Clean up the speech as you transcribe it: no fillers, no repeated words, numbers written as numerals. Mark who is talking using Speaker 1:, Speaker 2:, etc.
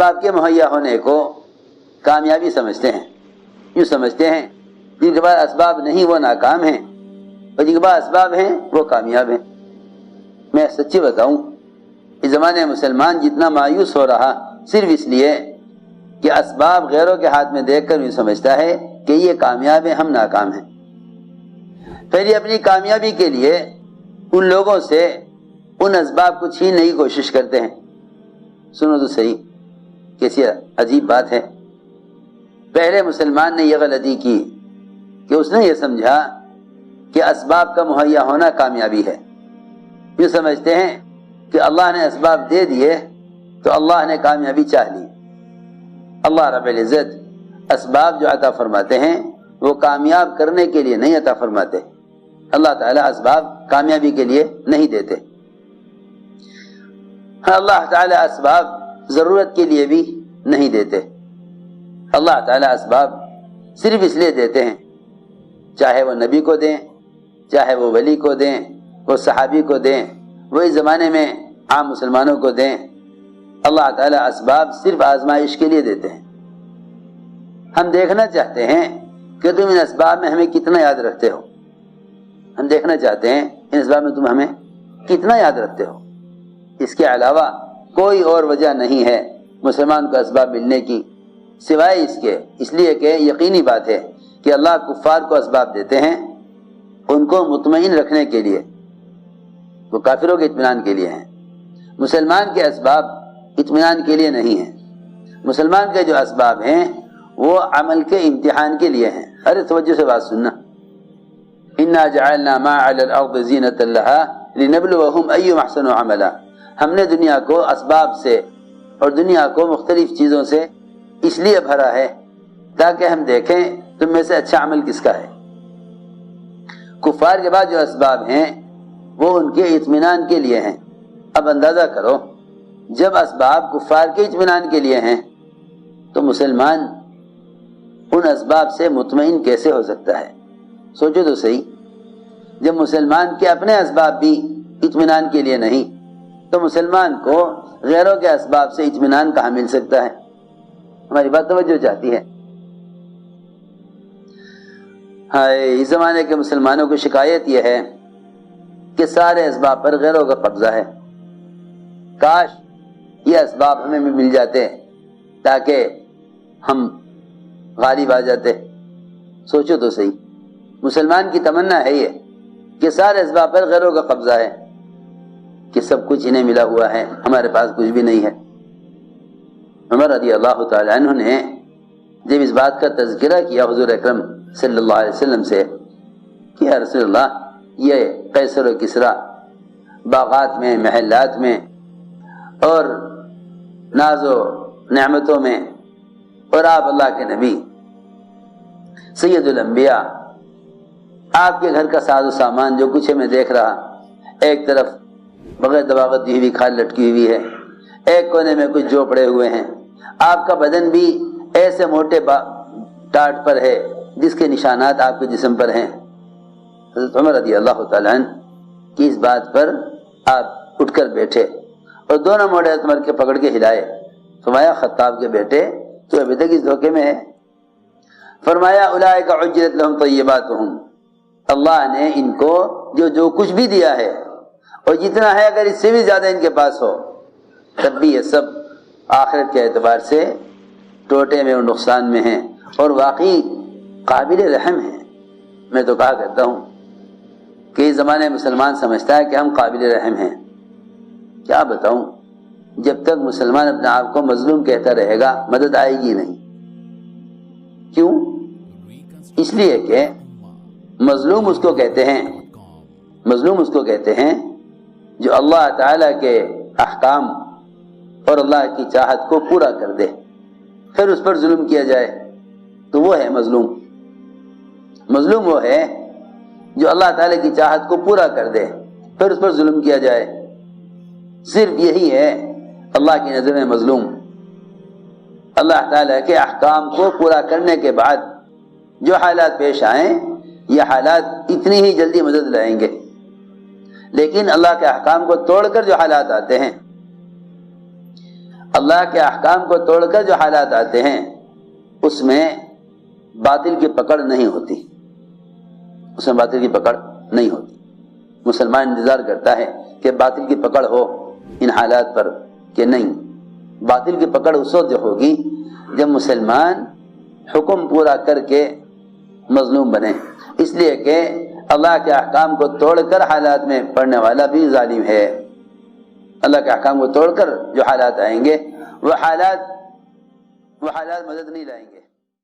Speaker 1: اسباب کے مہیا ہونے کو کامیابی سمجھتے ہیں، یوں سمجھتے ہیں جن کے پاس اسباب نہیں وہ ناکام ہیں اور جن کے پاس اسباب ہیں وہ کامیاب ہیں۔ میں سچی بتاؤں، اس زمانے میں مسلمان جتنا مایوس ہو رہا صرف اس لیے کہ اسباب غیروں کے ہاتھ میں دیکھ کر یوں سمجھتا ہے کہ یہ کامیاب ہیں، ہم ناکام ہیں۔ پھر یہ اپنی کامیابی کے لیے ان لوگوں سے ان اسباب کو چھیننے کی کوشش کرتے ہیں۔ سنو تو صحیح، کیسی عجیب بات ہے۔ پہلے مسلمان نے یہ غلطی کی کہ اس نے یہ سمجھا کہ اسباب کا مہیا ہونا کامیابی ہے۔ یہ سمجھتے ہیں کہ اللہ نے اسباب دے دیے تو اللہ نے کامیابی چاہ لی۔ اللہ رب العزت اسباب جو عطا فرماتے ہیں وہ کامیاب کرنے کے لیے نہیں عطا فرماتے۔ اللہ تعالیٰ اسباب کامیابی کے لیے نہیں دیتے۔ اللہ تعالیٰ اسباب ضرورت کے لیے بھی نہیں دیتے۔ اللہ تعالیٰ اسباب صرف اس لیے دیتے ہیں، چاہے وہ نبی کو دیں، چاہے وہ ولی کو دیں، وہ صحابی کو دیں، وہ اس زمانے میں عام مسلمانوں کو دیں، اللہ تعالیٰ اسباب صرف آزمائش کے لیے دیتے ہیں۔ ہم دیکھنا چاہتے ہیں کہ تم ان اسباب میں ہمیں کتنا یاد رکھتے ہو، ہم دیکھنا چاہتے ہیں ان اسباب میں تم ہمیں کتنا یاد رکھتے ہو۔ اس کے علاوہ کوئی اور وجہ نہیں ہے مسلمان کو اسباب ملنے کی سوائے اس لیے کہ یقینی بات ہے کہ اللہ کفار کو اسباب دیتے ہیں ان کو مطمئن رکھنے کے لیے، وہ کافروں کے اطمینان کے لیے ہیں۔ مسلمان کے اسباب اطمینان کے لیے نہیں ہیں۔ مسلمان کے جو اسباب ہیں وہ عمل کے امتحان کے لیے ہیں۔ ارے توجہ سے بات سننا، انا جعلنا ما علی الارض زینۃ لها لنبلوہم ایہم احسن عملا، ہم نے دنیا کو اسباب سے اور دنیا کو مختلف چیزوں سے اس لیے بھرا ہے تاکہ ہم دیکھیں تم میں سے اچھا عمل کس کا ہے۔ کفار کے بعد جو اسباب ہیں وہ ان کے اطمینان کے لیے ہیں۔ اب اندازہ کرو، جب اسباب کفار کے اطمینان کے لیے ہیں تو مسلمان ان اسباب سے مطمئن کیسے ہو سکتا ہے؟ سوچو تو صحیح، جب مسلمان کے اپنے اسباب بھی اطمینان کے لیے نہیں تو مسلمان کو غیروں کے اسباب سے اطمینان کہاں مل سکتا ہے؟ ہماری بات توجہ چاہتی ہے۔ اس زمانے کے مسلمانوں کی شکایت یہ ہے کہ سارے اسباب پر غیروں کا قبضہ ہے۔ کاش یہ اسباب ہمیں بھی مل جاتے تاکہ ہم غالب آ جاتے۔ سوچو تو صحیح، مسلمان کی تمنا ہے یہ کہ سارے اسباب پر غیروں کا قبضہ ہے، کہ سب کچھ انہیں ملا ہوا ہے، ہمارے پاس کچھ بھی نہیں ہے۔ عمر رضی اللہ تعالی عنہ نے جب اس بات کا تذکرہ کیا حضور اکرم صلی اللہ علیہ وسلم سے کہ یا رسول اللہ، یہ قیصر و کسریٰ باغات میں، محلات میں اور ناز و نعمتوں میں، اور آپ اللہ کے نبی سید الانبیاء، آپ کے گھر کا ساز و سامان جو کچھ ہے میں دیکھ رہا، ایک طرف بغیر دباغت دی ہوئی کھال لٹکی ہوئی ہے، ایک کونے میں کچھ جو پڑے ہوئے ہیں، آپ کا بدن بھی ایسے موٹے ٹاٹ پر ہے جس کے نشانات آپ کے جسم پر ہیں۔ حضرت عمر رضی اللہ تعالیٰ عنہ کی اس بات پر آپ اٹھ کر بیٹھے اور دونوں موڑے عمر کے پکڑ کے ہلائے، فرمایا خطاب کے بیٹے تو ابھی تک اس دھوکے میں ہے۔ فرمایا اولئک عجلت لہم طیباتہم، اللہ نے ان کو جو کچھ بھی دیا ہے اور جتنا ہے اگر اس سے بھی زیادہ ان کے پاس ہو تب بھی یہ سب آخرت کے اعتبار سے ٹوٹے میں اور نقصان میں ہیں اور واقعی قابل رحم ہیں۔ میں تو کہا کرتا ہوں کہ اس زمانے میں مسلمان سمجھتا ہے کہ ہم قابل رحم ہیں۔ کیا بتاؤں، جب تک مسلمان اپنے آپ کو مظلوم کہتا رہے گا مدد آئے گی نہیں۔ کیوں؟ اس لیے کہ مظلوم اس کو کہتے ہیں، مظلوم اس کو کہتے ہیں جو اللہ تعالیٰ کے احکام اور اللہ کی چاہت کو پورا کر دے، پھر اس پر ظلم کیا جائے تو وہ ہے مظلوم۔ مظلوم وہ ہے جو اللہ تعالیٰ کی چاہت کو پورا کر دے پھر اس پر ظلم کیا جائے، صرف یہی ہے اللہ کی نظر میں مظلوم۔ اللہ تعالیٰ کے احکام کو پورا کرنے کے بعد جو حالات پیش آئیں یہ حالات اتنی ہی جلدی مدد لائیں گے، لیکن اللہ کے احکام کو توڑ کر جو حالات آتے ہیں اللہ کے احکام کو توڑ کر جو حالات آتے ہیں اس میں باطل کی پکڑ نہیں ہوتی، اس میں باطل کی پکڑ نہیں ہوتی۔ مسلمان انتظار کرتا ہے کہ باطل کی پکڑ ہو ان حالات پر، کہ نہیں، باطل کی پکڑ اس وقت جو ہوگی جب مسلمان حکم پورا کر کے مظلوم بنے، اس لیے کہ اللہ کے احکام کو توڑ کر حالات میں پڑنے والا بھی ظالم ہے۔ اللہ کے احکام کو توڑ کر جو حالات آئیں گے وہ حالات مدد نہیں لائیں گے۔